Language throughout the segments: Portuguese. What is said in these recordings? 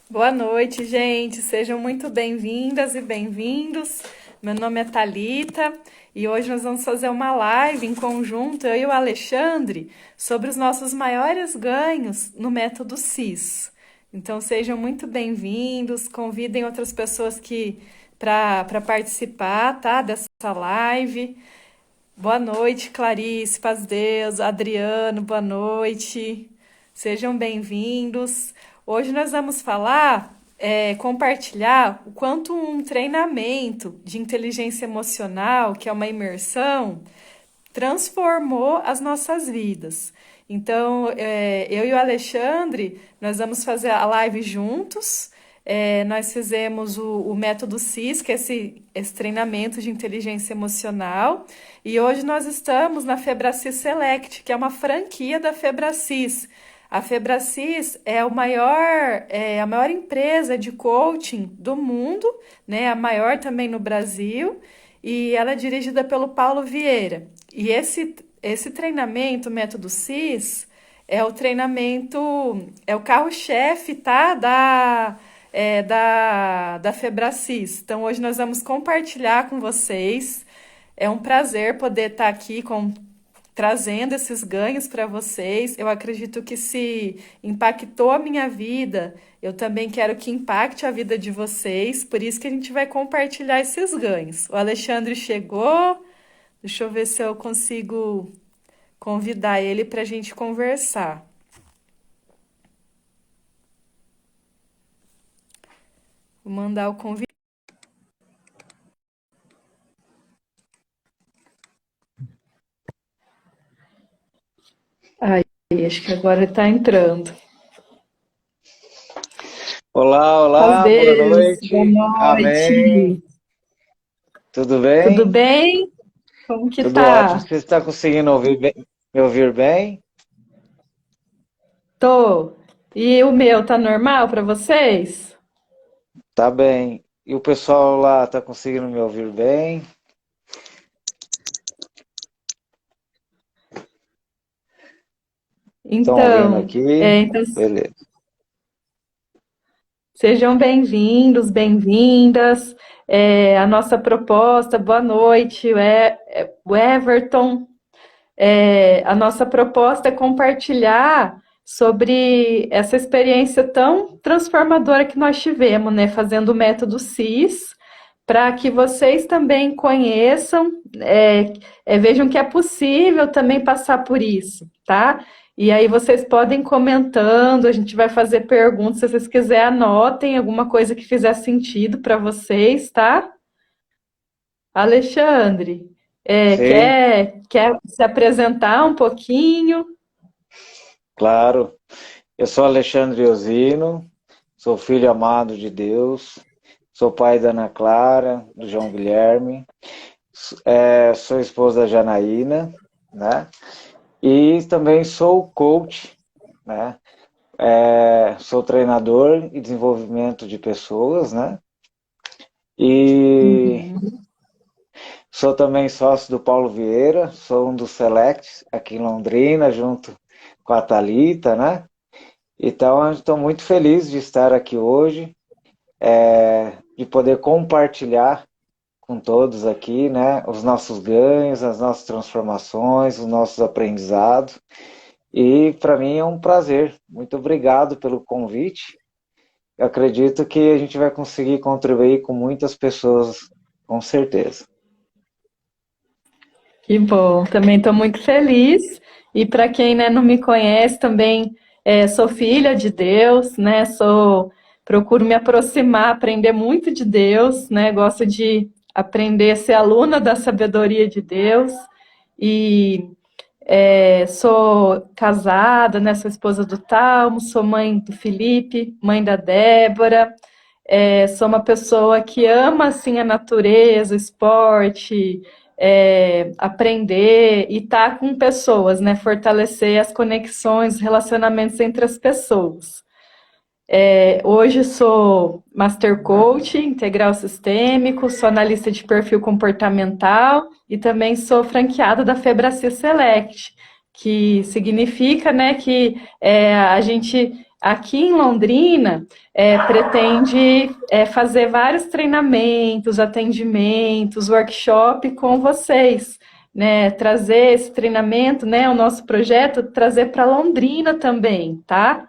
Boa noite, gente. Sejam muito bem-vindas e bem-vindos. Meu nome é Thalita e hoje nós vamos fazer uma live em conjunto, eu e o Alexandre, sobre os nossos maiores ganhos no método CIS. Então sejam muito bem-vindos, convidem outras pessoas que para participar, tá, dessa live. Boa noite, Clarice, paz Deus, Adriano, boa noite. Sejam bem-vindos. Hoje nós vamos falar, compartilhar o quanto um treinamento de inteligência emocional, que é uma imersão, transformou as nossas vidas. Então, eu e o Alexandre, nós vamos fazer a live juntos. Nós fizemos o método CIS, que é esse treinamento de inteligência emocional, e hoje nós estamos na Febracis Select, que é uma franquia da Febracis. A Febracis é a maior empresa de coaching do mundo, né? A maior também no Brasil, e ela é dirigida pelo Paulo Vieira. E esse treinamento, o método CIS, é o treinamento, é o carro-chefe, tá? Da Febracis. Então, hoje nós vamos compartilhar com vocês. É um prazer poder estar aqui trazendo esses ganhos para vocês. Eu acredito que se impactou a minha vida, eu também quero que impacte a vida de vocês. Por isso que a gente vai compartilhar esses ganhos. O Alexandre chegou. Deixa eu ver se eu consigo convidar ele para a gente conversar. Vou mandar o convite. Aí, acho que agora está entrando. Olá, Paz olá, boa Deus, boa noite. Amém. noite. Tudo Tudo bem? bem? Como que Tudo ótimo. tá? Você está conseguindo me ouvir bem? Tô. E o meu tá normal para vocês? Tá bem. E o pessoal lá está conseguindo me ouvir bem? Estão ouvindo Então, aqui? então Beleza. sejam bem-vindos, bem-vindas. A nossa proposta, boa noite, o Everton. A nossa proposta é compartilhar sobre essa experiência tão transformadora que nós tivemos, né, fazendo o método CIS, para que vocês também conheçam, vejam que é possível também passar por isso, tá? E aí vocês podem comentando, a gente vai fazer perguntas, se vocês quiserem, anotem alguma coisa que fizer sentido para vocês, tá? Alexandre, Sim, quer se apresentar um pouquinho? claro. Eu sou Alexandre Osino, sou filho amado de Deus, sou pai da Ana Clara, do João Guilherme, sou esposa da Janaína, né? E também sou coach, né? Sou treinador e desenvolvimento de pessoas, né? E Uhum. sou também sócio do Paulo Vieira, sou um dos Selects aqui em Londrina, junto com a Thalita, né? Então, estou muito feliz de estar aqui hoje, de poder compartilhar com todos aqui, né? Os nossos ganhos, as nossas transformações, os nossos aprendizados. E para mim é um prazer. Muito obrigado pelo convite. Eu acredito que a gente vai conseguir contribuir com muitas pessoas, com certeza. Que bom, também estou muito feliz. E para quem, né, não me conhece, também sou filha de Deus, né? Procuro me aproximar, aprender muito de Deus, né? Gosto de aprender a ser aluna da sabedoria de Deus. E sou casada, né? Sou esposa do Talmo, sou mãe do Felipe, mãe da Débora. Sou uma pessoa que ama assim a natureza, o esporte, aprender e estar com pessoas, né? Fortalecer as conexões, os relacionamentos entre as pessoas. Hoje sou Master Coach integral sistêmico, sou analista de perfil comportamental e também sou franqueada da Febracis Select, que significa, né, que a gente aqui em Londrina pretende fazer vários treinamentos, atendimentos, workshop com vocês, né? Trazer esse treinamento, né? O nosso projeto, trazer para Londrina também, tá?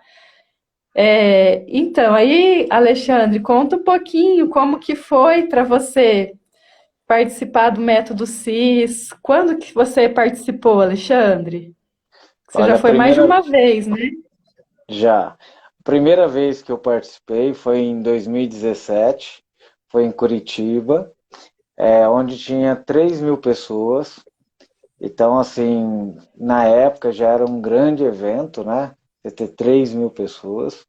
Então, aí, Alexandre, conta um pouquinho como que foi para você participar do método CIS. Quando que você participou, Alexandre? Você já Olha, a foi mais de primeira uma vez, né? já. A primeira vez que eu participei foi em 2017, foi em Curitiba, onde tinha 3.000 pessoas. Então, assim, na época já era um grande evento, né? Você ter 3.000 pessoas.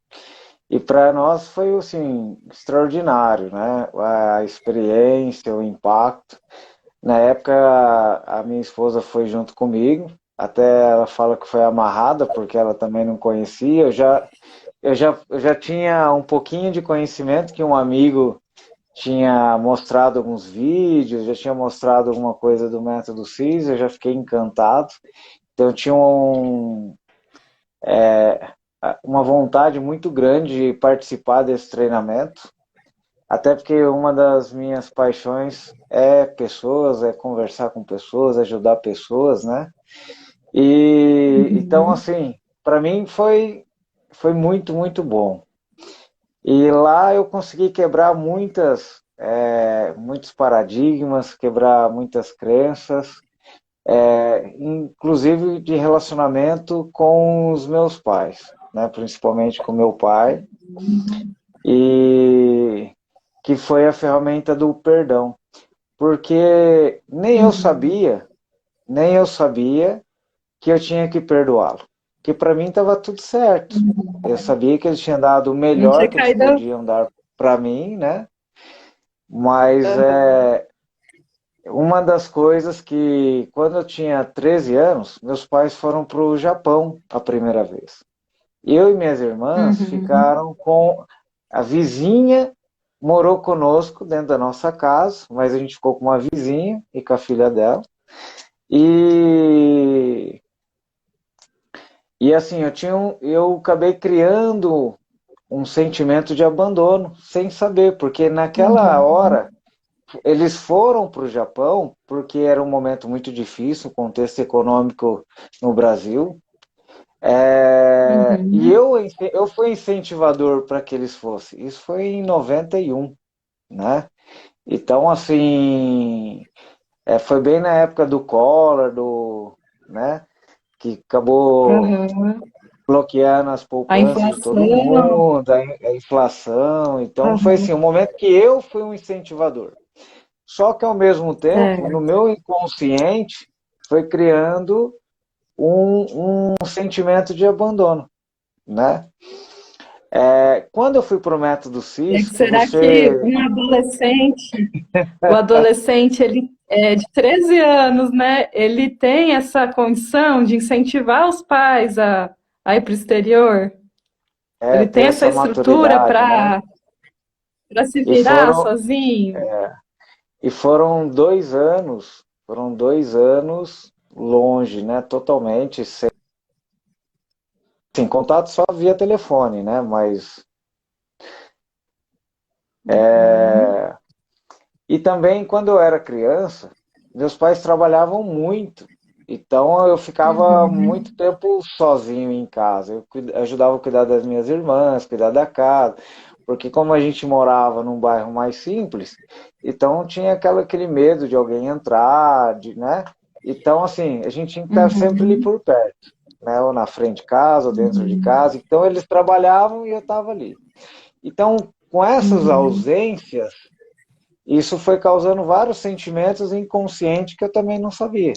E para nós foi, assim, extraordinário, né? A experiência, o impacto. Na época, a minha esposa foi junto comigo. Até ela fala que foi amarrada, porque ela também não conhecia. Eu já tinha um pouquinho de conhecimento que um amigo tinha mostrado alguns vídeos, já tinha mostrado alguma coisa do método CIS, eu já fiquei encantado. Então eu tinha uma vontade muito grande de participar desse treinamento, até porque uma das minhas paixões é pessoas, é conversar com pessoas, ajudar pessoas, né? E então Uhum. assim, para mim foi muito, muito bom. E lá eu consegui quebrar muitos paradigmas, quebrar muitas crenças, inclusive de relacionamento com os meus pais, né? Principalmente com meu pai, e que foi a ferramenta do perdão, porque Uhum. nem eu sabia que eu tinha que perdoá-lo, que para mim estava tudo certo. Eu sabia que eles tinham dado o Não melhor tinha que eles caído. podiam dar para mim, né? Mas Aham. uma das coisas que, quando eu tinha 13 anos, meus pais foram para o Japão a primeira vez. Eu e minhas irmãs Uhum. ficaram com a vizinha, morou conosco dentro da nossa casa, mas a gente ficou com uma vizinha e com a filha dela. E, e assim, eu acabei criando um sentimento de abandono, sem saber, porque naquela Uhum. hora eles foram para o Japão porque era um momento muito difícil, o contexto econômico no Brasil. E Uhum. eu fui incentivador para que eles fossem. Isso foi em 91, né? Então, assim, foi bem na época do Collor, né? Que acabou Aham. bloqueando as A poupanças de todo inflação. mundo, a inflação. Então, foi Aham. assim, um momento que eu fui um incentivador. Só que, ao mesmo tempo, no Certo. meu inconsciente, foi criando um sentimento de abandono, né? Quando eu fui para o método CIS, que Será que você... o adolescente, ele é de 13 anos, né? Ele tem essa condição de incentivar os pais a ir para o exterior? Ele ter tem essa essa estrutura maturidade, né? para se E virar foram, sozinho? foram 2 anos longe, né? Totalmente, sem contato só via telefone, né? Mas Uhum. e também quando eu era criança, meus pais trabalhavam muito, então eu ficava muito Uhum. tempo sozinho em casa. Eu ajudava a cuidar das minhas irmãs, cuidar da casa, porque como a gente morava num bairro mais simples, então tinha aquele medo de alguém entrar, né? Então, assim, a gente tinha que estar sempre ali Uhum. por perto, né? Ou na frente de casa, ou dentro de casa. Então, eles trabalhavam e eu estava ali. Então, com essas Uhum. ausências, isso foi causando vários sentimentos inconscientes que eu também não sabia.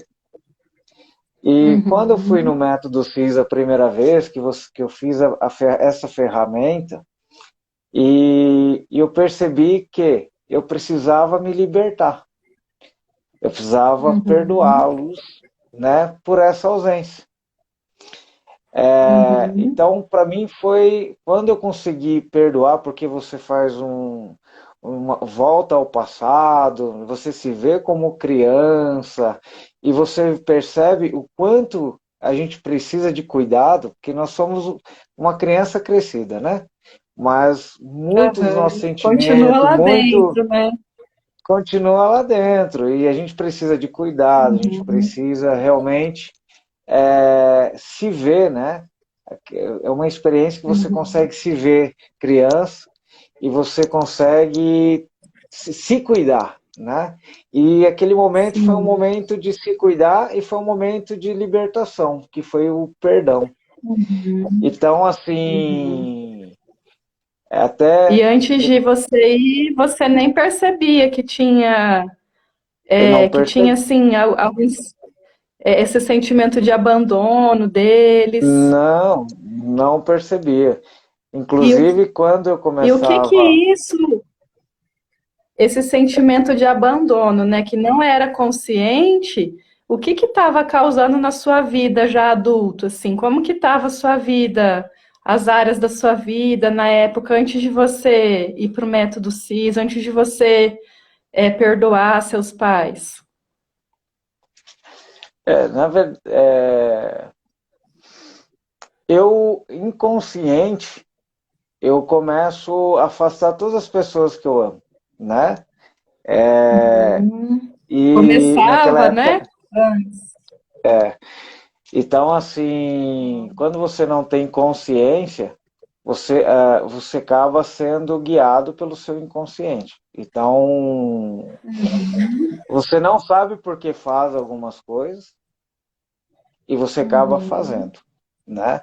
E quando eu fui no Uhum. método CIS a primeira vez, que eu fiz essa ferramenta, e eu percebi que eu precisava me libertar, eu precisava Uhum. perdoá-los, né, por essa ausência. Uhum. Então, para mim foi quando eu consegui perdoar, porque você faz uma volta ao passado, você se vê como criança e você percebe o quanto a gente precisa de cuidado, porque nós somos uma criança crescida, né? Mas muito dos nossos Aham. Continua sentimentos, lá muito dentro, né? continua lá dentro. E a gente precisa de cuidado, a gente Uhum, precisa realmente se ver, né? É uma experiência que você uhum, consegue se ver criança e você consegue se cuidar, né? E aquele momento foi um sim. momento de se cuidar e foi um momento de libertação, que foi o perdão. Uhum, Então, uhum. assim, E até antes de você ir, você nem percebia eu não que tinha percebi, assim, alguns, esse sentimento de abandono deles. não percebia. E o, Inclusive, quando eu e o que começava. isso, esse sentimento de abandono, né, que não era consciente, o que estava causando na sua vida já adulto, assim? Como que estava a sua vida, as áreas da sua vida na época antes de você ir para o método CIS, antes de você perdoar seus pais? Na verdade, eu, inconsciente, eu começo a afastar todas as pessoas que eu amo, né? É, Uhum. e naquela Começava, época, né? Antes. então, assim, quando você não tem consciência, você acaba sendo guiado pelo seu inconsciente. Então, você não sabe por que faz algumas coisas e você acaba Uhum. fazendo, né?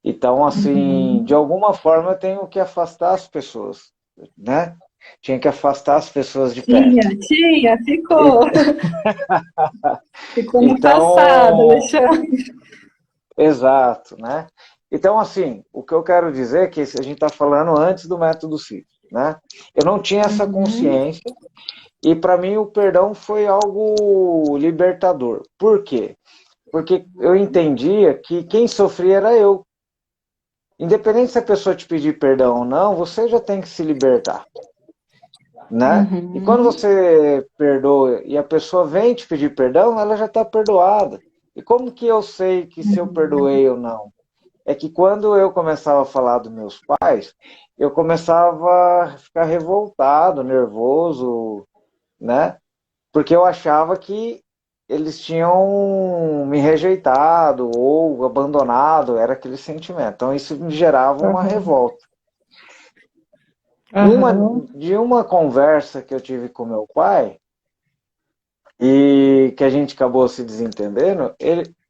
Então, assim, de Uhum. alguma forma eu tenho que afastar as pessoas, né? Tinha que afastar as pessoas de perto. Tinha, E- ficou no passado, Então, Alexandre. exato, né? Então, assim, o que eu quero dizer é que a gente está falando antes do método CIS, né? Eu não tinha essa Uhum. consciência e para mim o perdão foi algo libertador. Por quê? Porque eu entendia que quem sofria era eu. Independente se a pessoa te pedir perdão ou não, você já tem que se libertar, né? E quando Uhum. você perdoa e a pessoa vem te pedir perdão, ela já está perdoada. E como que eu sei que se eu perdoei ou não? É que quando eu começava a falar dos meus pais, eu começava a ficar revoltado, nervoso, né? Porque eu achava que eles tinham me rejeitado ou abandonado, era aquele sentimento. Então isso me gerava uma Aham. revolta. Aham. De uma conversa que eu tive com meu pai, e que a gente acabou se desentendendo,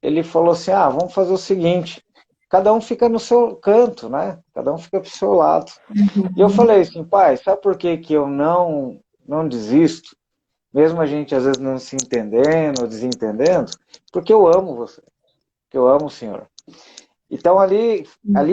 ele falou assim: ah, vamos fazer o seguinte, cada um fica no seu canto, né? Cada um fica pro seu lado. E eu falei assim, pai, sabe por que que eu não desisto, mesmo a gente às vezes não se entendendo ou desentendendo? Porque eu amo você, porque eu amo o senhor. Então ali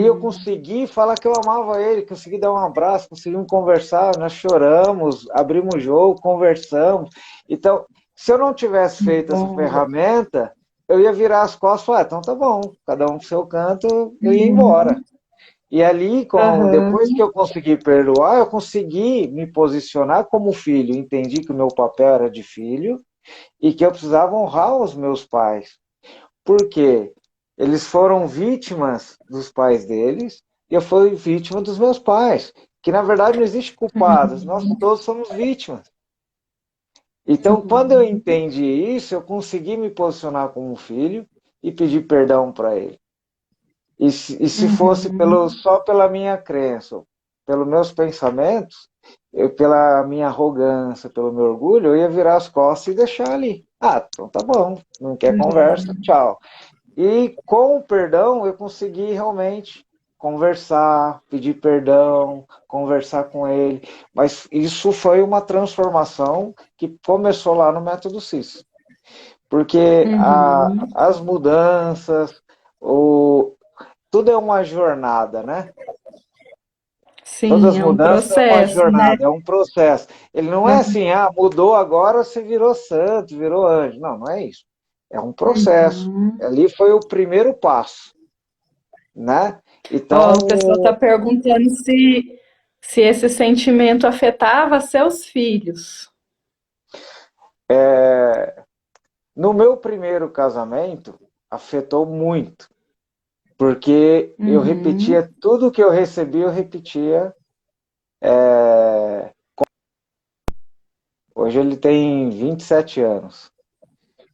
eu Uhum. consegui falar que eu amava ele, consegui dar um abraço, conseguimos conversar, nós choramos, abrimos o jogo, conversamos. Então, se eu não tivesse feito essa Bom. ferramenta, eu ia virar as costas e falar, ah, então tá bom, cada um pro seu canto, eu ia embora. Uhum. E ali, depois Aham. que eu consegui perdoar, eu consegui me posicionar como filho, entendi que o meu papel era de filho e que eu precisava honrar os meus pais. Por quê? Eles foram vítimas dos pais deles e eu fui vítima dos meus pais. Que na verdade não existe culpados, nós Uhum. todos somos vítimas. Então, quando eu Uhum. entendi isso, eu consegui me posicionar como filho e pedir perdão para ele. E se fosse Uhum. só pela minha crença, pelos meus pensamentos, pela minha arrogância, pelo meu orgulho, eu ia virar as costas e deixar ali. Ah, então tá bom, não quer conversa, tchau. E com o perdão eu consegui realmente conversar, pedir perdão, conversar com ele. Mas isso foi uma transformação que começou lá no método CIS. Porque Uhum. as mudanças, o, tudo é uma jornada, né? Todas Sim, as é um mudanças é uma processo, né? jornada, é um processo. Ele não é assim, ah, mudou agora, você virou santo, virou anjo. Não, não é isso. É um processo. Uhum. Ali foi o primeiro passo, né? Ó, o pessoal Então, está perguntando se esse sentimento afetava seus filhos. no meu primeiro casamento, afetou muito, porque eu Uhum. repetia tudo que eu recebi, eu repetia. Hoje ele tem 27 anos,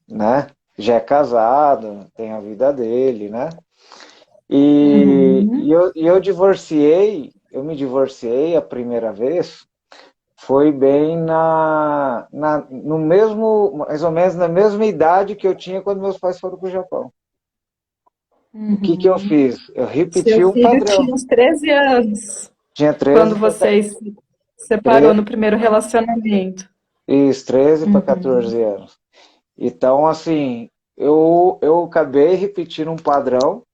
né? Já é casado, tem a vida dele, né? Uhum. E eu divorciei, eu me divorciei a primeira vez, foi bem no mesmo, mais ou menos na mesma idade que eu tinha quando meus pais foram para o Japão. O que que eu Uhum. fiz? Eu Seu repeti um filho padrão. tinha uns 13 anos Tinha quando 13 para vocês se separou no primeiro relacionamento. isso, 13 para Uhum. 14 anos. Então, assim, eu acabei repetindo um padrão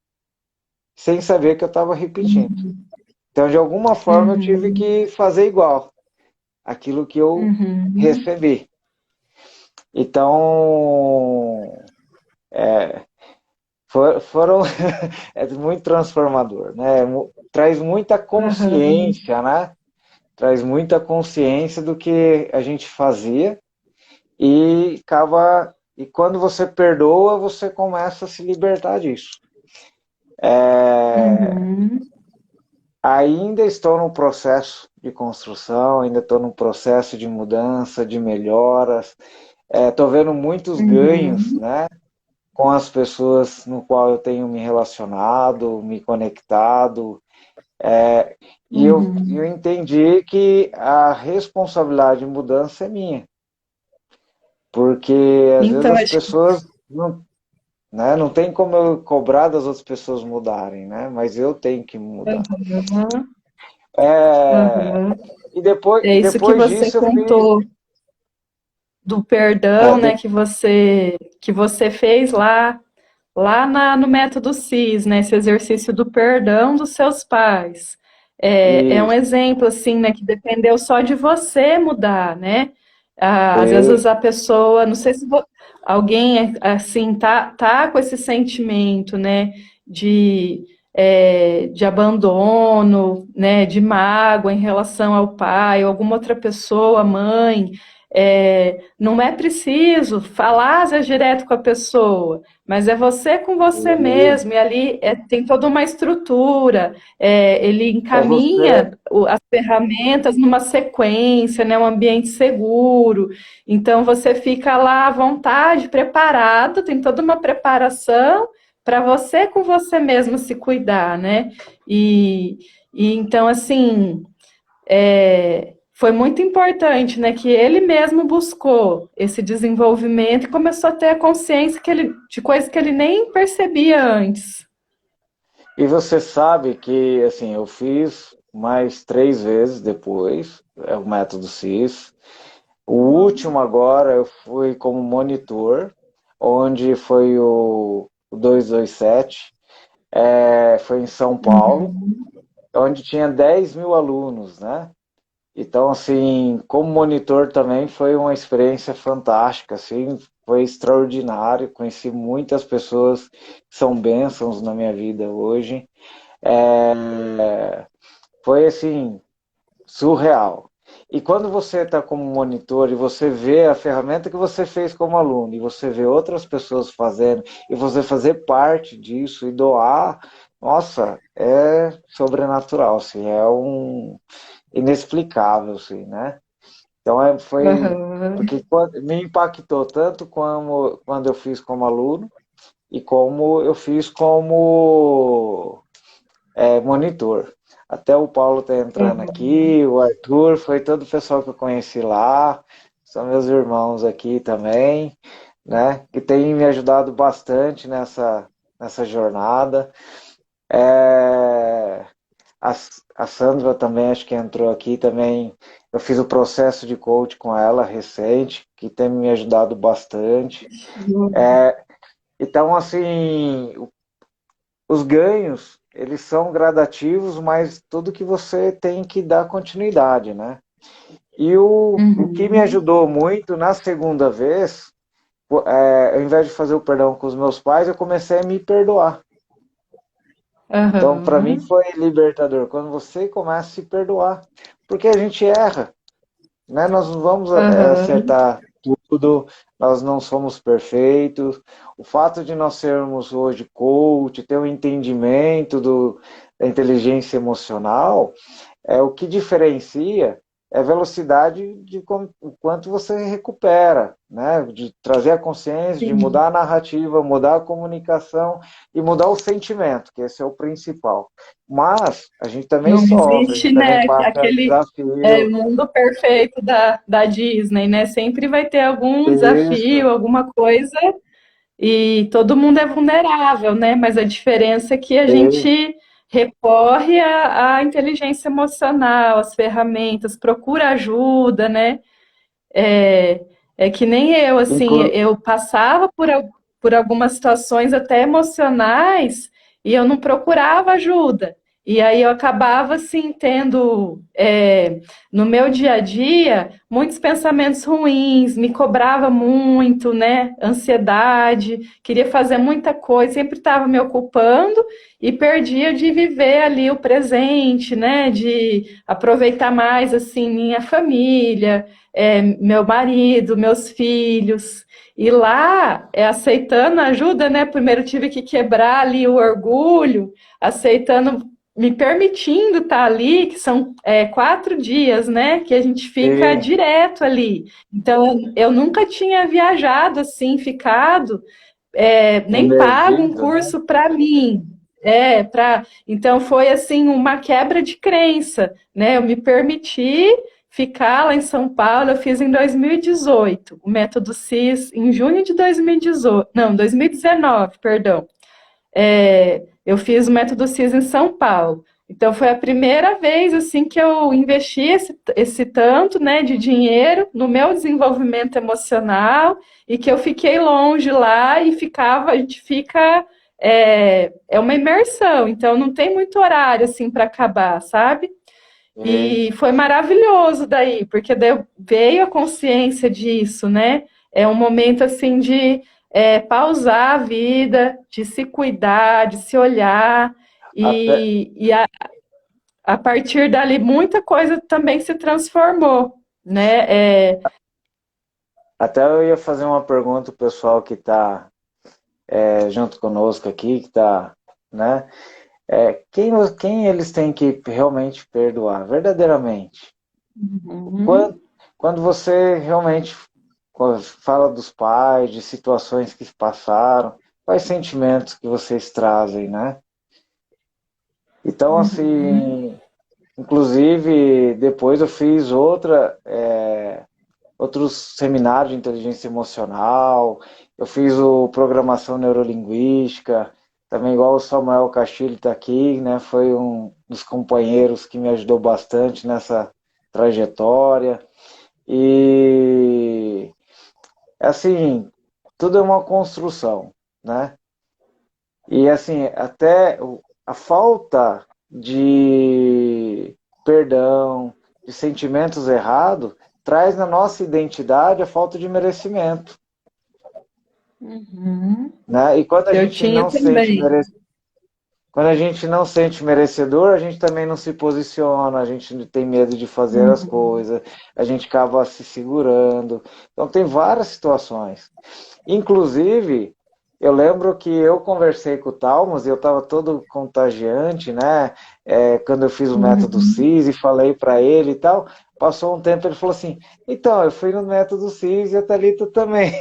sem saber que eu estava repetindo. Uhum. Então, de alguma forma, eu tive Uhum. que fazer igual aquilo que eu Uhum. recebi. Então, foram é muito transformador, né? Traz muita Uhum. consciência, né? Traz muita consciência do que a gente fazia e acaba e quando você perdoa, você começa a se libertar disso. Uhum. Ainda estou no processo de construção, ainda estou no processo de mudança, de melhoras. Estou vendo muitos ganhos, Uhum. né, com as pessoas no qual eu tenho me relacionado, me conectado. Eu Uhum. entendi que a responsabilidade de mudança é minha, porque às vezes Então, as acho que. pessoas não, né, não tem como eu cobrar das outras pessoas mudarem, né, mas eu tenho que mudar. Uhum. É, Uhum. e É isso que depois você disso eu fiz. contou do É, perdão, de- né, que você fez no método CIS, né, esse exercício do perdão dos seus pais. É um isso, exemplo, assim, né, que dependeu só de você mudar, né? Às vezes sim, a pessoa, não sei se alguém, assim, tá com esse sentimento, né, de, de abandono, né, de mágoa em relação ao pai ou alguma outra pessoa, mãe. Não é preciso falar, às vezes, direto com a pessoa, mas é você com você sim. mesmo, e ali tem toda uma estrutura, ele É você, encaminha as ferramentas numa sequência, né, um ambiente seguro, então você fica lá à vontade, preparado, tem toda uma preparação para você com você mesmo se cuidar, né? E, e então, assim, foi muito importante, né, que ele mesmo buscou esse desenvolvimento e começou a ter a consciência de coisas que ele nem percebia antes. e você sabe que assim eu fiz mais 3 vezes depois, é o método CIS. O último agora eu fui como monitor, onde foi o 227, foi em São Paulo, Uhum, onde tinha 10 mil alunos, né? Então, assim, como monitor também foi uma experiência fantástica, assim, foi extraordinário. Conheci muitas pessoas que são bênçãos na minha vida hoje. Foi, assim, surreal. E quando você está como monitor e você vê a ferramenta que você fez como aluno, e você vê outras pessoas fazendo, e você fazer parte disso e doar, nossa, é sobrenatural, assim, é um inexplicável, assim, né? Então foi aham, porque me impactou tanto como quando eu fiz como aluno e como eu fiz como monitor. Até o Paulo está entrando aham. aqui, o Arthur, foi todo o pessoal que eu conheci lá, são meus irmãos aqui também, né? Que tem me ajudado bastante nessa jornada. É, a, a Sandra também, acho que entrou aqui também. Eu fiz o processo de coach com ela recente, que tem me ajudado bastante. Então, assim, os ganhos, eles são gradativos, mas tudo que você tem que dar continuidade, né? E o que me Uhum, ajudou muito na segunda vez, ao invés de fazer o perdão com os meus pais, eu comecei a me perdoar. Então, para mim aham, foi libertador quando você começa a se perdoar, porque a gente erra, né? Nós não vamos aham, acertar. tudo, nós não somos perfeitos. O fato de nós sermos hoje coach, ter um entendimento da inteligência emocional, é o que diferencia é a velocidade o quanto você recupera, né? De trazer a consciência, de Sim. mudar a narrativa, mudar a comunicação e mudar o sentimento, que esse é o principal. Mas a gente também Não sofre, a existe, gente também né, passa aquele desafio. mundo perfeito da Disney, né? Sempre vai ter algum desafio, Isso, alguma coisa, e todo mundo é vulnerável, né? Mas a diferença é que a gente recorre à inteligência emocional, às ferramentas, procura ajuda, né? É, é que nem eu, assim, inclu- eu passava por algumas situações até emocionais e eu não procurava ajuda. E aí eu acabava, assim, tendo, no meu dia a dia, muitos pensamentos ruins, me cobrava muito, né? Ansiedade, queria fazer muita coisa, sempre estava me ocupando e perdia de viver ali o presente, né? De aproveitar mais, assim, minha família, meu marido, meus filhos. E lá, aceitando ajuda, né? Primeiro tive que quebrar ali o orgulho, aceitando, me permitindo estar ali, que são 4 dias, né? Que a gente fica e direto ali. Então, eu nunca tinha viajado assim, ficado, nem pago um imergido, né? curso para mim. Então foi assim uma quebra de crença, né? Eu me permiti ficar lá em São Paulo, eu fiz em 2018, o método CIS em junho de 2018, não, 2019, perdão. Eu fiz o método CIS em São Paulo. Então foi a primeira vez assim que eu investi esse tanto, né, de dinheiro no meu desenvolvimento emocional e que eu fiquei longe lá e a gente fica uma imersão, então não tem muito horário assim para acabar, sabe? E E foi maravilhoso daí, porque daí veio a consciência disso, né? É um momento assim de pausar a vida, de se cuidar, de se olhar, até, a partir dali muita coisa também se transformou, né? até eu ia fazer uma pergunta pro pessoal que está junto conosco aqui, que está, né? Quem eles têm que realmente perdoar, verdadeiramente? Uhum, Quando, quando você realmente fala dos pais, de situações que passaram, quais sentimentos que vocês trazem, né? Então, uhum, assim, inclusive, depois eu fiz outros seminários de inteligência emocional, eu fiz o programação neurolinguística, também igual o Samuel Castilho está aqui, né? Foi um dos companheiros que me ajudou bastante nessa trajetória. E assim, tudo é uma construção, né? E assim, a falta de perdão, de sentimentos errados, traz na nossa identidade a falta de merecimento, uhum. né? E Eu tinha também. quando a gente não sente merecedor, a gente também não se posiciona, a gente tem medo de fazer as Uhum, coisas, a gente acaba se segurando. Então tem várias situações. Inclusive, eu lembro que eu conversei com o Talmos e eu estava todo contagiante, né? Quando eu fiz o método uhum. CIS e falei para ele e tal. Passou um tempo, ele falou assim: então, eu fui no método CIS e a Thalita também,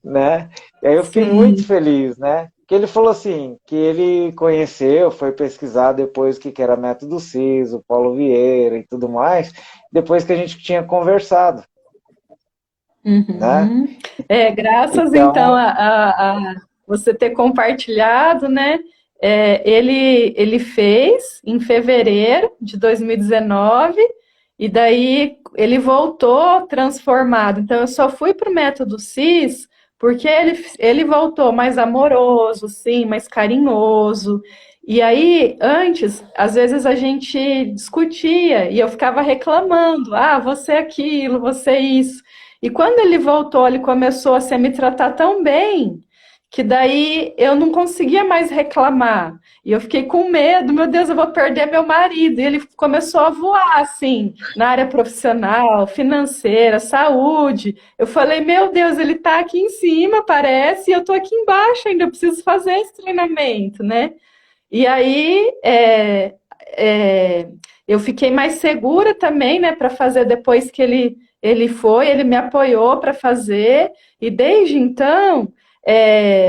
né? E aí eu fiquei muito Sim. feliz, né? Que ele falou assim, que ele conheceu, foi pesquisar depois o que era método CIS, o Paulo Vieira e tudo mais, depois que a gente tinha conversado, né? Uhum. Graças então Então, a você ter compartilhado, né? Ele fez em fevereiro de 2019 e daí ele voltou transformado. Então eu só fui para o método CIS porque ele voltou mais amoroso, sim, mais carinhoso. E aí, antes, às vezes a gente discutia e eu ficava reclamando: ah, você é aquilo, você é isso. E quando ele voltou, ele começou a se me tratar tão bem que daí eu não conseguia mais reclamar. E eu fiquei com medo, meu Deus, eu vou perder meu marido. E ele começou a voar, assim, na área profissional, financeira, saúde. Eu falei, meu Deus, ele tá aqui em cima, parece, e eu tô aqui embaixo ainda, eu preciso fazer esse treinamento, né? E aí é, eu fiquei mais segura também, né, para fazer depois que ele foi, ele me apoiou para fazer, e desde então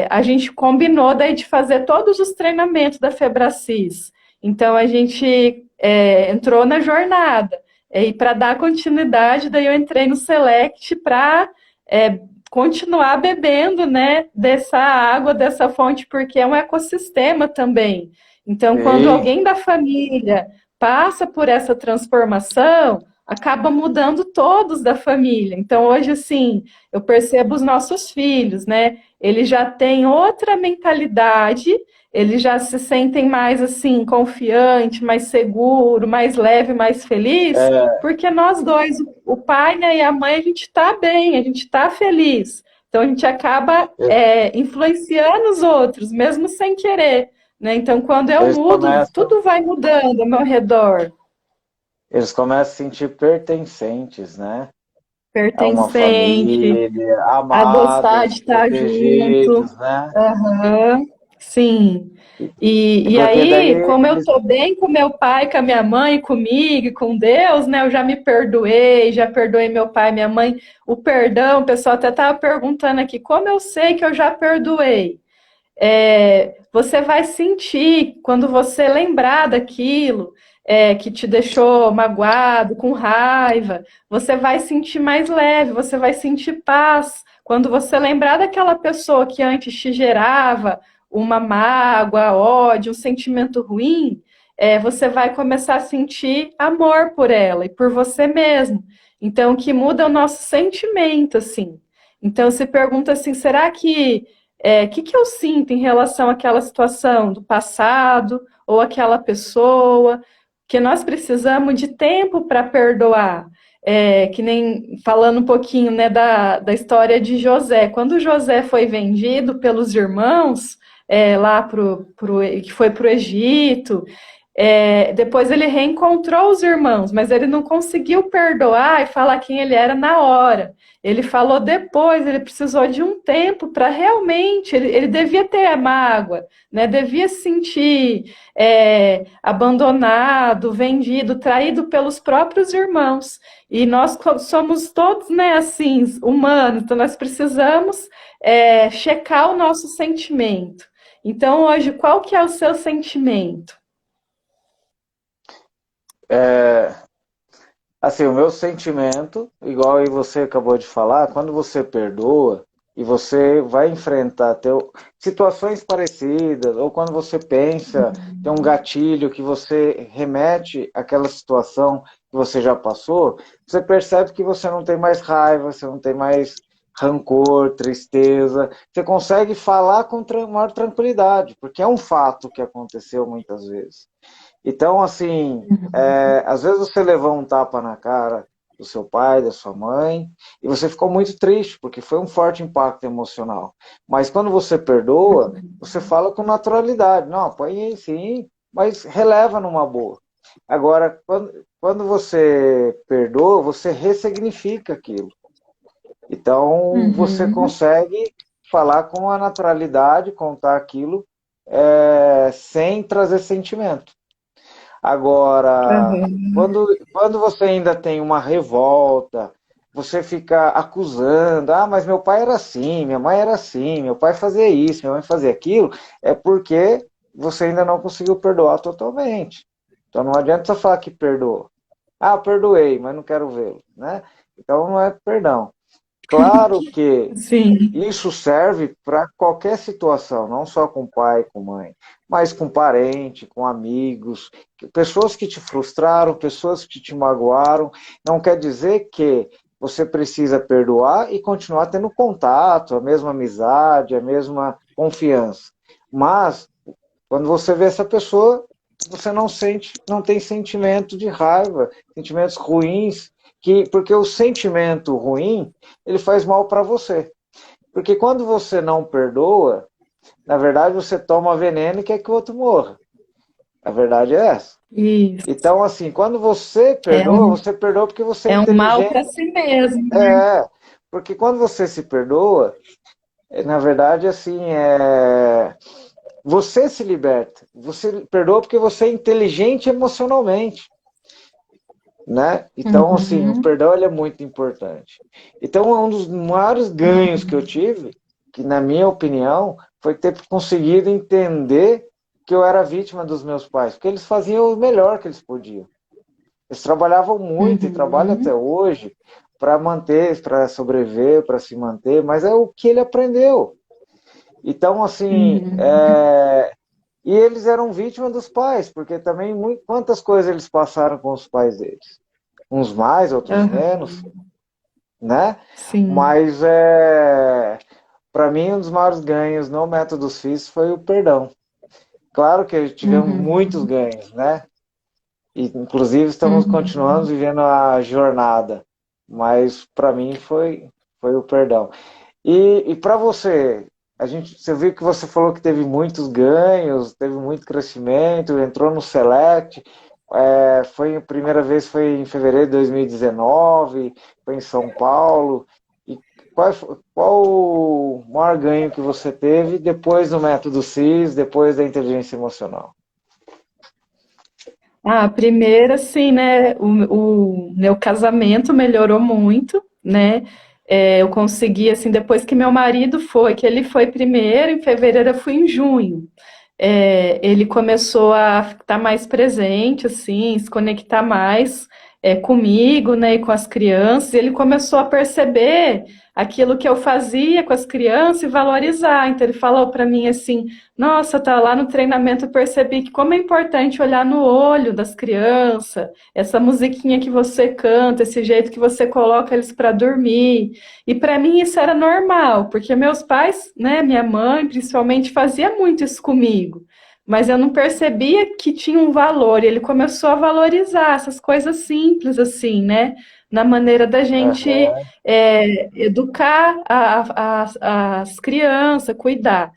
a gente combinou daí de fazer todos os treinamentos da Febracis. Então a gente entrou na jornada. E para dar continuidade, daí eu entrei no Select para continuar bebendo, né, dessa água, dessa fonte, porque é um ecossistema também. Então, quando Sim, alguém da família passa por essa transformação, acaba mudando todos da família. Então, hoje, assim, eu percebo os nossos filhos, né? Eles já têm outra mentalidade, eles já se sentem mais, assim, confiante, mais seguro, mais leve, mais feliz, é, porque nós dois, o pai, né, e a mãe, a gente está bem, a gente está feliz. Então, a gente acaba influenciando os outros, mesmo sem querer. Né? Então, quando eu eles mudo, começam, tudo vai mudando ao meu redor. eles começam a se sentir pertencentes, né? A uma Pertencente, família, a gostar de amados, estar junto. protegidos, né? Aham, sim. E Porque daí aí, como eu eles, tô bem com meu pai, com a minha mãe, comigo, e com Deus, né? Eu já me perdoei, já perdoei meu pai e minha mãe. O perdão, o pessoal até estava perguntando aqui, como eu sei que eu já perdoei? Você vai sentir quando você lembrar daquilo que te deixou magoado, com raiva, você vai sentir mais leve, você vai sentir paz. Quando você lembrar daquela pessoa que antes te gerava uma mágoa, ódio, um sentimento ruim, você vai começar a sentir amor por ela e por você mesmo. Então, o que muda é o nosso sentimento, assim. Então, se pergunta assim, será que que eu sinto em relação àquela situação do passado ou aquela pessoa, que nós precisamos de tempo para perdoar. Que nem falando um pouquinho, né, da história de José. Quando José foi vendido pelos irmãos lá que foi para o Egito, depois ele reencontrou os irmãos, mas ele não conseguiu perdoar e falar quem ele era na hora. Ele falou depois, ele precisou de um tempo para realmente, ele devia ter a mágoa, né? Devia se sentir abandonado, vendido, traído pelos próprios irmãos. E nós somos todos, né, assim, humanos, então nós precisamos checar o nosso sentimento. Então, hoje, qual que é o seu sentimento? é, assim, o meu sentimento, igual aí você acabou de falar, quando você perdoa e você vai enfrentar situações parecidas, ou quando você pensa, tem um gatilho que você remete àquela situação que você já passou, você percebe que você não tem mais raiva, você não tem mais rancor, tristeza, você consegue falar com maior tranquilidade, porque é um fato que aconteceu muitas vezes. Então, assim, às vezes você levou um tapa na cara do seu pai, da sua mãe, e você ficou muito triste, porque foi um forte impacto emocional. Mas quando você perdoa, você fala com naturalidade. Não, apanhei sim, mas releva numa boa. Agora, quando você perdoa, você ressignifica aquilo. Então, você Uhum, consegue falar com a naturalidade, contar aquilo sem trazer sentimento. Agora, uhum. quando você ainda tem uma revolta, você fica acusando, ah, mas meu pai era assim, minha mãe era assim, meu pai fazia isso, minha mãe fazia aquilo, é porque você ainda não conseguiu perdoar totalmente. Então não adianta só falar que perdoou. Ah, perdoei, mas não quero vê-lo, né? Então não é perdão. Claro que Sim. isso serve para qualquer situação, não só com pai, com mãe, mas com parente, com amigos, pessoas que te frustraram, pessoas que te magoaram. Não quer dizer que você precisa perdoar e continuar tendo contato, a mesma amizade, a mesma confiança. Mas quando você vê essa pessoa, você não sente, não tem sentimento de raiva, sentimentos ruins, porque o sentimento ruim, ele faz mal para você. Porque quando você não perdoa, Na verdade, você toma veneno e quer que o outro morra. A verdade é essa. Isso. Então, assim, quando É um, você perdoa porque você é é um mal inteligente. para si mesmo. É, porque quando você se perdoa, na verdade, assim, você se liberta. Você perdoa porque você é inteligente emocionalmente, né? Então, assim, o Uhum, perdão ele é muito importante. Então, um dos maiores ganhos que eu tive, que na minha opinião, foi ter conseguido entender que eu era vítima dos meus pais, porque eles faziam o melhor que eles podiam. Eles trabalhavam muito e trabalham até uhum, hoje para manter, para sobreviver, para se manter, mas é o que ele aprendeu. Então, assim, uhum, e eles eram vítimas dos pais, porque também quantas coisas eles passaram com os pais deles. Uns mais, outros menos, aham, né? sim, Mas para mim, um dos maiores ganhos no método CIS foi o perdão. Claro que tivemos muitos uhum, ganhos, né? E, inclusive, estamos continuando uhum. vivendo a jornada, mas para mim foi o perdão. E para você, você viu que você falou que teve muitos ganhos, teve muito crescimento, entrou no Select, foi a primeira vez foi em fevereiro de 2019, foi em São Paulo. E qual o maior ganho que você teve depois do método CIS, depois da inteligência emocional? Ah, primeiro, assim, né, o meu casamento melhorou muito, né, eu consegui, assim, depois que meu marido foi, que ele foi primeiro, em fevereiro eu fui em junho, ele começou a estar mais presente, assim, se conectar mais comigo, né, e com as crianças. E ele começou a perceber aquilo que eu fazia com as crianças e valorizar. Então ele falou para mim assim: Nossa, tá lá no treinamento eu percebi que como é importante olhar no olho das crianças, essa musiquinha que você canta, esse jeito que você coloca eles para dormir. E para mim isso era normal, porque meus pais, né, minha mãe principalmente, fazia muito isso comigo. Mas eu não percebia que tinha um valor, e ele começou a valorizar essas coisas simples, assim, né? Na maneira da gente Aham. educar as crianças, cuidar.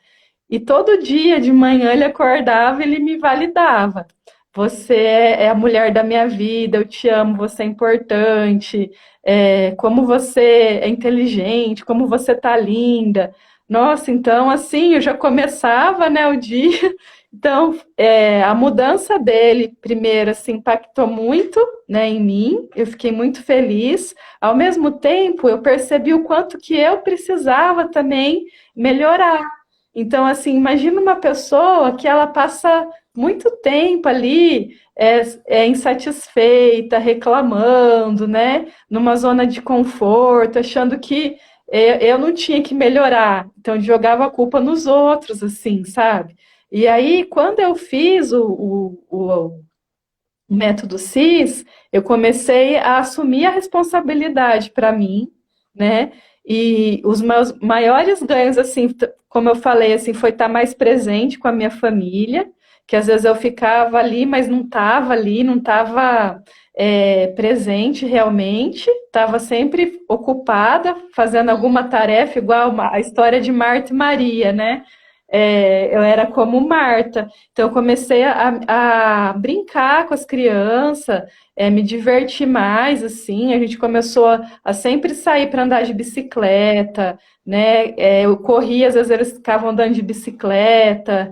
E todo dia de manhã ele acordava e ele me validava. Você é a mulher da minha vida, eu te amo, você é importante, como você é inteligente, como você tá linda. Nossa, então assim, eu já começava, né, o dia. Então, a mudança dele, primeiro, assim, impactou muito, né, em mim. Eu fiquei muito feliz. Ao mesmo tempo, eu percebi o quanto que eu precisava também melhorar. Então, assim, imagina uma pessoa que ela passa muito tempo ali insatisfeita, reclamando, né? Numa zona de conforto, achando que eu não tinha que melhorar. Então, jogava a culpa nos outros, assim, sabe? E aí, quando eu fiz o método CIS, eu comecei a assumir a responsabilidade para mim, né? E os meus maiores ganhos, assim, como eu falei, assim, foi estar mais presente com a minha família, que às vezes eu ficava ali, mas não estava ali, não estava presente realmente, estava sempre ocupada, fazendo alguma tarefa, igual a história de Marta e Maria, né? Eu era como Marta. Então, eu comecei a brincar com as crianças, me divertir mais, assim. A gente começou a sempre sair para andar de bicicleta, né? Eu corria, às vezes eles ficavam andando de bicicleta,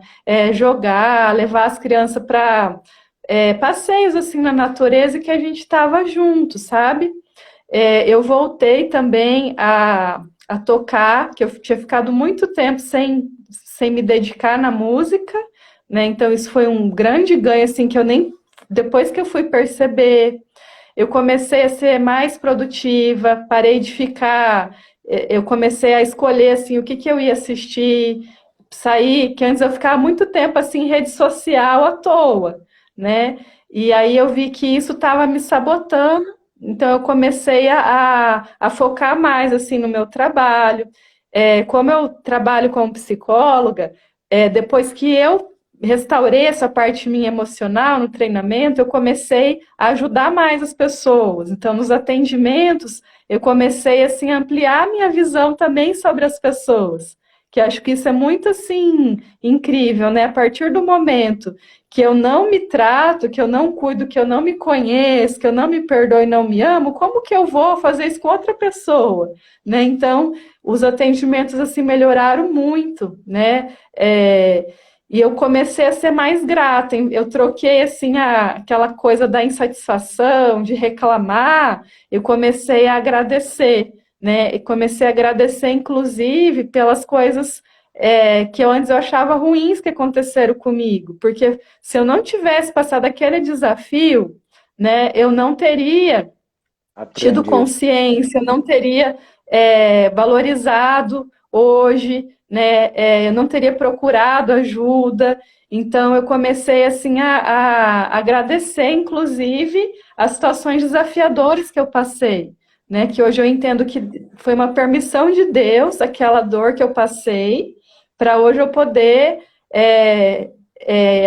jogar, levar as crianças para passeios, assim, na natureza e que a gente estava junto, sabe? Eu voltei também a tocar, que eu tinha ficado muito tempo sem me dedicar na música, né? Então isso foi um grande ganho, assim, que eu nem depois que eu fui perceber, eu comecei a ser mais produtiva, parei de ficar, eu comecei a escolher assim o que que eu ia assistir, sair, que antes eu ficava muito tempo assim em rede social à toa, né? E aí eu vi que isso estava me sabotando, então eu comecei a focar mais assim no meu trabalho. Como eu trabalho como psicóloga, depois que eu restaurei essa parte minha emocional no treinamento, eu comecei a ajudar mais as pessoas. Então, nos atendimentos, eu comecei assim a ampliar a minha visão também sobre as pessoas, que acho que isso é muito assim incrível, né? A partir do momento que eu não me trato, que eu não cuido, que eu não me conheço, que eu não me perdoo e não me amo, como que eu vou fazer isso com outra pessoa, né? Então, os atendimentos assim melhoraram muito, né? E eu comecei a ser mais grata. Eu troquei assim aquela coisa da insatisfação, de reclamar, eu comecei a agradecer, né? E comecei a agradecer, inclusive, pelas coisas que eu antes eu achava ruins que aconteceram comigo, porque se eu não tivesse passado aquele desafio, né, eu não teria tido Aprendido. consciência, eu não teria valorizado hoje, né? Eu não teria procurado ajuda. Então eu comecei assim a agradecer, inclusive, as situações desafiadoras que eu passei, né? Que hoje eu entendo que foi uma permissão de Deus, aquela dor que eu passei, para hoje eu poder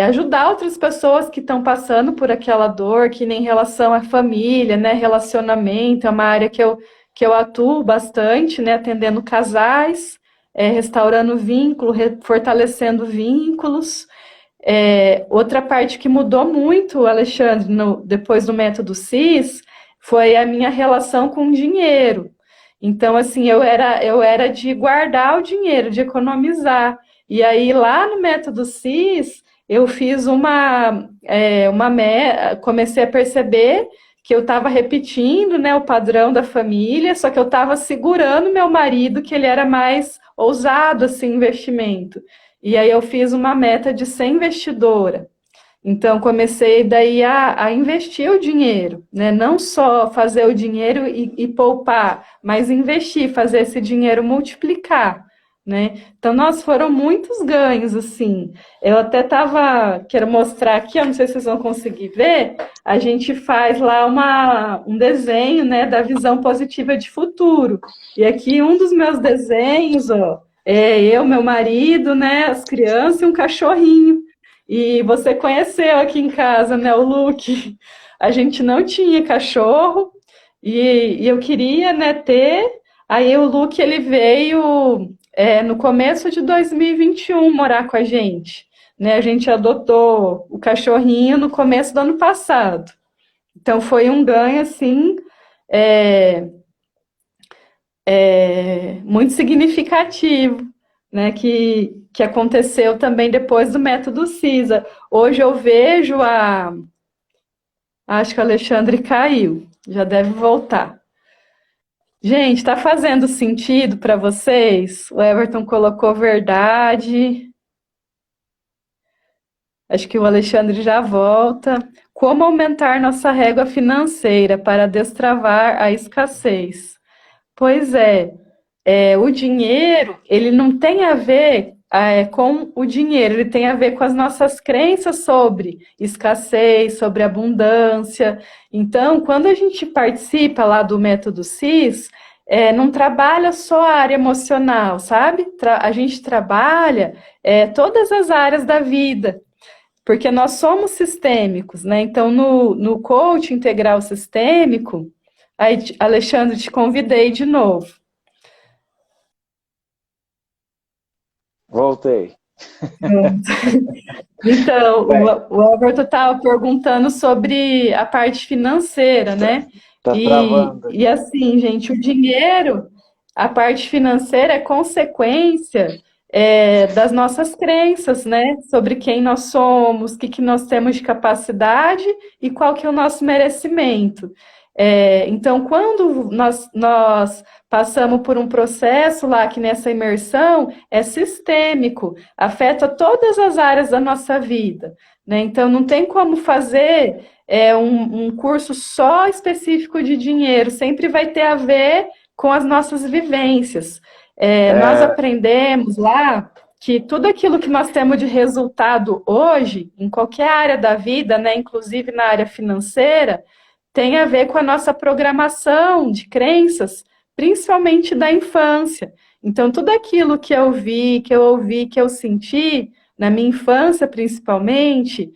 ajudar outras pessoas que estão passando por aquela dor, que nem relação à família, né? Relacionamento, é uma área que eu atuo bastante, né? Atendendo casais, restaurando vínculo, fortalecendo vínculos. Outra parte que mudou muito, Alexandre, depois do método CIS, foi a minha relação com o dinheiro. Então, assim, eu era de guardar o dinheiro, de economizar. E aí, lá no método CIS, eu fiz comecei a perceber que eu estava repetindo, né, o padrão da família, só que eu estava segurando meu marido, que ele era mais ousado, assim, em investimento. E aí eu fiz uma meta de ser investidora. Então, comecei daí a investir o dinheiro, né? Não só fazer o dinheiro e poupar, mas investir, fazer esse dinheiro multiplicar, né? Então, nós foram muitos ganhos, assim. Eu até quero mostrar aqui, eu não sei se vocês vão conseguir ver, a gente faz lá um desenho, né, da visão positiva de futuro. E aqui um dos meus desenhos, ó, é eu, meu marido, né, as crianças e um cachorrinho. E você conheceu aqui em casa, né, o Luke. A gente não tinha cachorro e eu queria, né, ter. Aí o Luke ele veio no começo de 2021 morar com a gente. Né, a gente adotou o cachorrinho no começo do ano passado. Então foi um ganho assim é, muito significativo, né, que aconteceu também depois do método CISA. Hoje eu vejo acho que o Alexandre caiu, já deve voltar. Gente, está fazendo sentido para vocês? O Everton colocou verdade. Acho que o Alexandre já volta. Como aumentar nossa régua financeira para destravar a escassez? Pois o dinheiro, ele não tem a ver com o dinheiro, ele tem a ver com as nossas crenças sobre escassez, sobre abundância. Então, quando a gente participa lá do método CIS, não trabalha só a área emocional, sabe? A gente trabalha todas as áreas da vida, porque nós somos sistêmicos, né? Então, no coaching integral sistêmico, aí, Alexandre, te convidei de novo. Voltei. Então, Bem, o Everton estava perguntando sobre a parte financeira, tá, né? tá travando E aqui. assim, gente, o dinheiro, a parte financeira é consequência das nossas crenças, né? Sobre quem nós somos, o que, que nós temos de capacidade e qual que é o nosso merecimento. Então, quando nós passamos por um processo lá, que nessa imersão é sistêmico, afeta todas as áreas da nossa vida, né? Então, não tem como fazer um curso só específico de dinheiro, sempre vai ter a ver com as nossas vivências. Nós É, aprendemos lá que tudo aquilo que nós temos de resultado hoje, em qualquer área da vida, né, inclusive na área financeira, tem a ver com a nossa programação de crenças, principalmente da infância. Então, tudo aquilo que eu vi, que eu ouvi, que eu senti, na minha infância principalmente,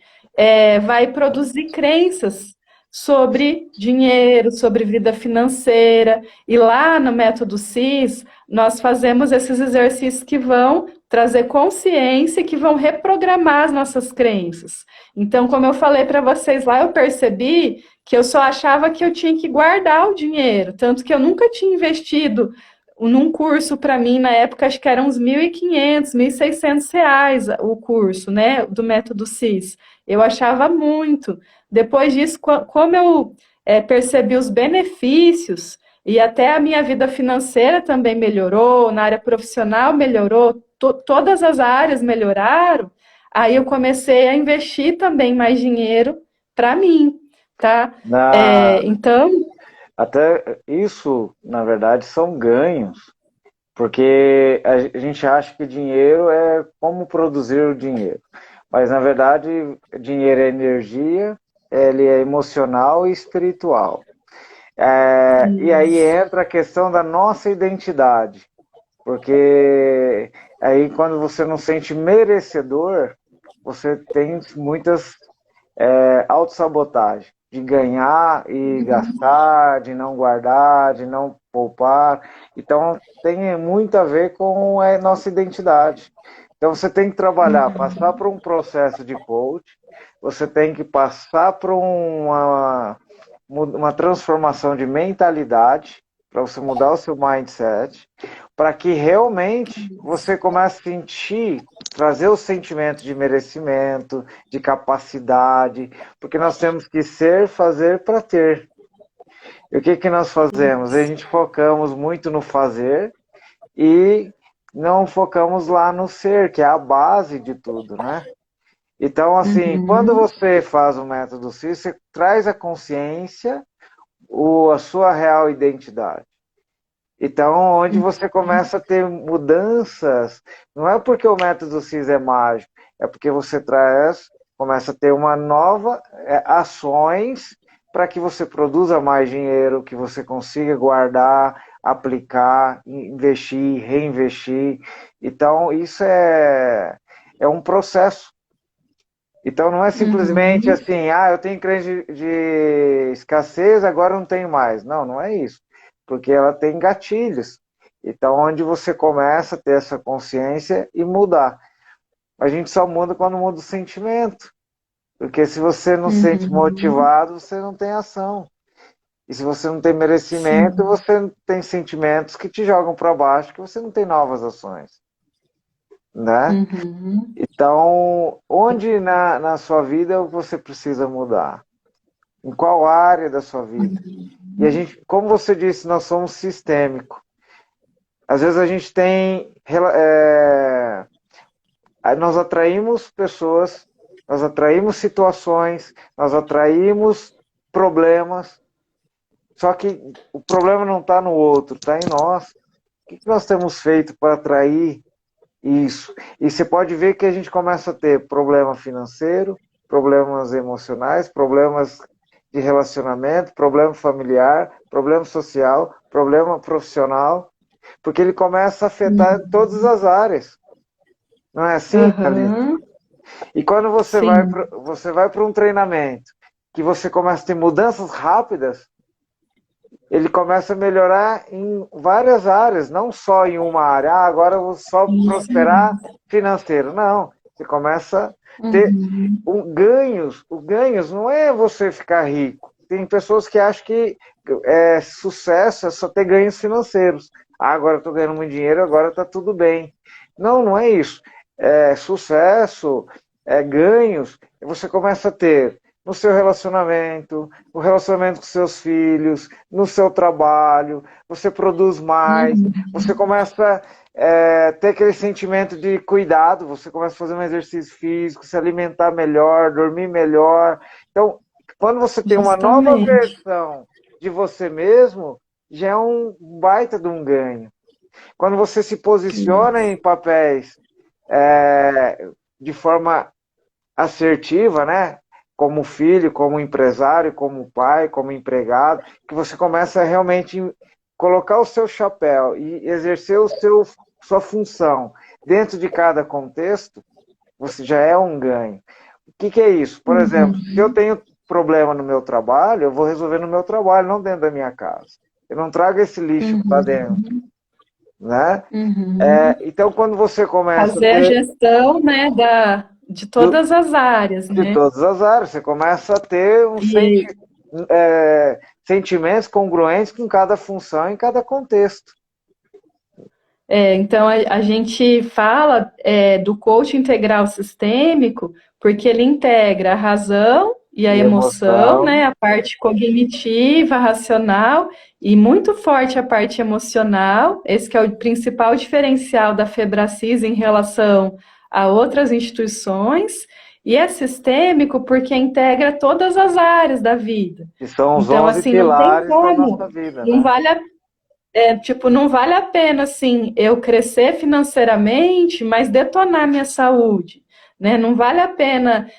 vai produzir crenças sobre dinheiro, sobre vida financeira. E lá no Método CIS, nós fazemos esses exercícios que vão trazer consciência e que vão reprogramar as nossas crenças. Então, como eu falei para vocês lá, eu percebi que eu só achava que eu tinha que guardar o dinheiro, tanto que eu nunca tinha investido num curso para mim, na época, acho que eram uns 1.500, R$ 1.600 o curso, né, do Método CIS. Eu achava muito. Depois disso, como eu percebi os benefícios e até a minha vida financeira também melhorou, na área profissional melhorou, todas as áreas melhoraram, aí eu comecei a investir também mais dinheiro para mim, tá? Na, Então, até isso, na verdade, são ganhos, porque a gente acha que dinheiro é como produzir o dinheiro. Mas, na verdade, dinheiro é energia, ele é emocional e espiritual. E aí isso. entra a questão da nossa identidade, porque aí quando você não sente merecedor, você tem muitas autossabotagem, de ganhar e gastar, de não guardar, de não poupar. Então tem muito a ver com a nossa identidade. Então você tem que trabalhar, passar por um processo de coach, você tem que passar por uma transformação de mentalidade, para você mudar o seu mindset, para que realmente você comece a sentir, trazer o sentimento de merecimento, de capacidade, porque nós temos que ser, fazer para ter. E o que que nós fazemos? A gente focamos muito no fazer e não focamos lá no ser, que é a base de tudo, né? Então, assim, quando Uhum, você faz o método CIS, você traz a consciência, a sua real identidade. Então, onde você começa a ter mudanças, não é porque o método CIS é mágico, é porque você começa a ter uma nova ações para que você produza mais dinheiro, que você consiga guardar, aplicar, investir, reinvestir. Então, isso é um processo. Então, não é simplesmente uhum, assim, eu tenho crença de escassez, agora não tenho mais. Não, não é isso. Porque ela tem gatilhos. Então, onde você começa a ter essa consciência e mudar. A gente só muda quando muda o sentimento. Porque se você não se sente uhum, motivado, você não tem ação. E se você não tem merecimento, sim, você tem sentimentos que te jogam para baixo, que você não tem novas ações, né? uhum, Então, onde na sua vida você precisa mudar? Em qual área da sua vida? E a gente, como você disse, nós somos sistêmico. Às vezes a gente tem, nós atraímos pessoas, nós atraímos situações, nós atraímos problemas. Só que o problema não está no outro, está em nós. O que nós temos feito para atrair isso? E você pode ver que a gente começa a ter problema financeiro, problemas emocionais, problemas de relacionamento, problema familiar, problema social, problema profissional, porque ele começa a afetar todas uhum, as áreas. Não é assim, Thalita? aham, E quando sim, você vai para um treinamento que você começa a ter mudanças rápidas, ele começa a melhorar em várias áreas, não só em uma área. Agora eu vou só isso prosperar aí. financeiro. Não, você começa a ter Uhum, ganhos. O ganhos não é você ficar rico. Tem pessoas que acham que sucesso é só ter ganhos financeiros. Agora eu estou ganhando muito dinheiro, agora está tudo bem. Não, não é isso. Sucesso, ganhos, você começa a ter no seu relacionamento, no relacionamento com seus filhos, no seu trabalho, você produz mais, uhum, você começa ter aquele sentimento de cuidado, você começa a fazer um exercício físico, se alimentar melhor, dormir melhor. Então, quando você tem uma nova justamente. versão de você mesmo, já é um baita de um ganho. Quando você se posiciona Isso. em papéis de forma assertiva, né? Como filho, como empresário, como pai, como empregado, que você começa a realmente colocar o seu chapéu e exercer sua função dentro de cada contexto, você já é um ganho. O que é isso? Por exemplo, se eu Uhum, tenho problema no meu trabalho, eu vou resolver no meu trabalho, não dentro da minha casa. Eu não trago esse lixo para dentro, Uhum. né? Uhum. Então, quando você começa a Fazer a ter gestão, né, de do- todas as áreas, de né? todas as áreas, você começa a ter E sentimentos congruentes com cada função em cada contexto. então a gente fala do coaching integral sistêmico porque ele integra a razão e a E emoção, emoção, né, a parte cognitiva, racional e muito forte a parte emocional. Esse que é o principal diferencial da Febracis em relação a outras instituições. E é sistêmico porque integra todas as áreas da vida. que são os Então, 11 assim, não tem pilares da nossa como, vida, não né? vale a tipo, não vale a pena, assim, eu crescer financeiramente, mas detonar minha saúde, né? Não vale a pena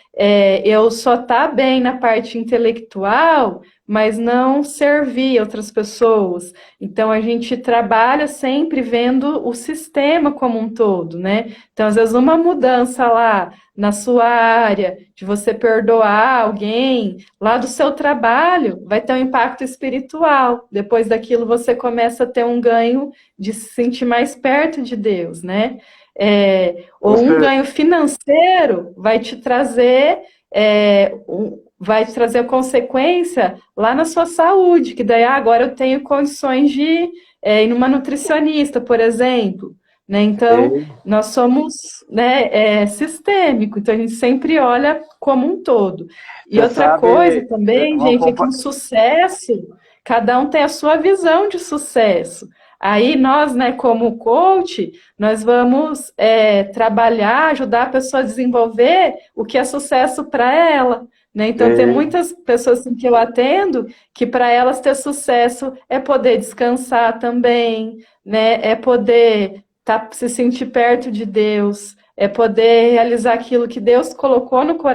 eu só estar bem na parte intelectual, mas não servir outras pessoas. Então, a gente trabalha sempre vendo o sistema como um todo, né? Então, às vezes, uma mudança lá na sua área, de você perdoar alguém, lá do seu trabalho, vai ter um impacto espiritual. Depois daquilo, você começa a ter um ganho de se sentir mais perto de Deus, né? Ou um Você, ganho financeiro vai te trazer consequência lá na sua saúde, que daí agora eu tenho condições de ir numa nutricionista, por exemplo. Né? Então, nós somos, né, sistêmico, então a gente sempre olha como um todo. E você outra coisa sabe, também, gente, é que um sucesso, cada um tem a sua visão de sucesso. Aí nós, né, como coach, nós vamos trabalhar, ajudar a pessoa a desenvolver o que é sucesso para ela. Né? Então, tem muitas pessoas assim, que eu atendo que para elas ter sucesso é poder descansar também, né? É poder se sentir perto de Deus, é poder realizar aquilo que Deus colocou no coração